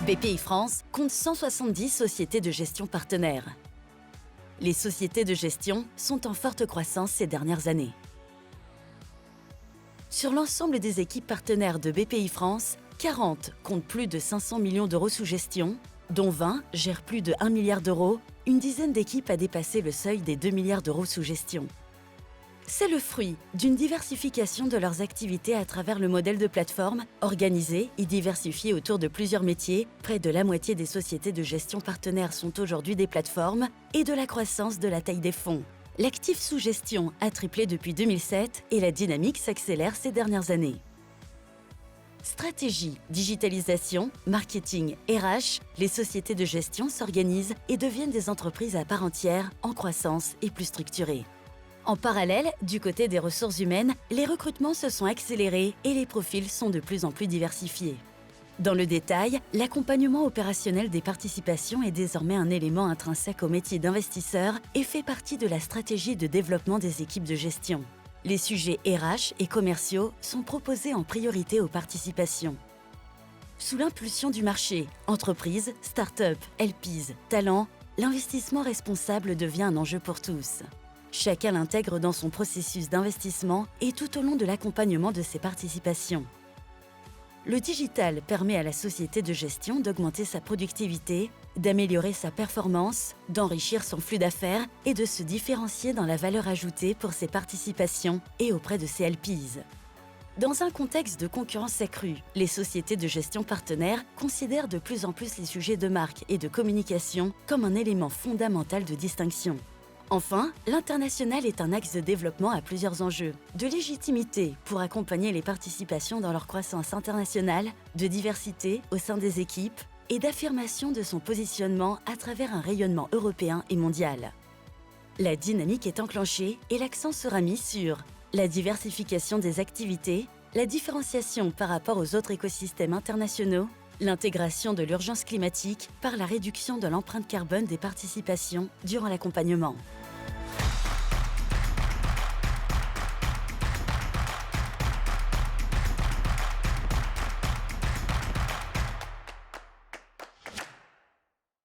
BPI France compte 170 sociétés de gestion partenaires. Les sociétés de gestion sont en forte croissance ces dernières années. Sur l'ensemble des équipes partenaires de BPI France, 40 comptent plus de 500 millions d'euros sous gestion, dont 20 gèrent plus de 1 milliard d'euros, une dizaine d'équipes a dépassé le seuil des 2 milliards d'euros sous gestion. C'est le fruit d'une diversification de leurs activités à travers le modèle de plateforme, organisé et diversifié autour de plusieurs métiers. Près de la moitié des sociétés de gestion partenaires sont aujourd'hui des plateformes et de la croissance de la taille des fonds. L'actif sous gestion a triplé depuis 2007 et la dynamique s'accélère ces dernières années. Stratégie, digitalisation, marketing, RH, les sociétés de gestion s'organisent et deviennent des entreprises à part entière, en croissance et plus structurées. En parallèle, du côté des ressources humaines, les recrutements se sont accélérés et les profils sont de plus en plus diversifiés. Dans le détail, l'accompagnement opérationnel des participations est désormais un élément intrinsèque au métier d'investisseur et fait partie de la stratégie de développement des équipes de gestion. Les sujets RH et commerciaux sont proposés en priorité aux participations. Sous l'impulsion du marché, entreprises, start-up, LPs, talents, l'investissement responsable devient un enjeu pour tous. Chacun l'intègre dans son processus d'investissement et tout au long de l'accompagnement de ses participations. Le digital permet à la société de gestion d'augmenter sa productivité, d'améliorer sa performance, d'enrichir son flux d'affaires et de se différencier dans la valeur ajoutée pour ses participations et auprès de ses LPs. Dans un contexte de concurrence accrue, les sociétés de gestion partenaires considèrent de plus en plus les sujets de marque et de communication comme un élément fondamental de distinction. Enfin, l'international est un axe de développement à plusieurs enjeux. De légitimité pour accompagner les participations dans leur croissance internationale, de diversité au sein des équipes et d'affirmation de son positionnement à travers un rayonnement européen et mondial. La dynamique est enclenchée et l'accent sera mis sur la diversification des activités, la différenciation par rapport aux autres écosystèmes internationaux, l'intégration de l'urgence climatique par la réduction de l'empreinte carbone des participations durant l'accompagnement.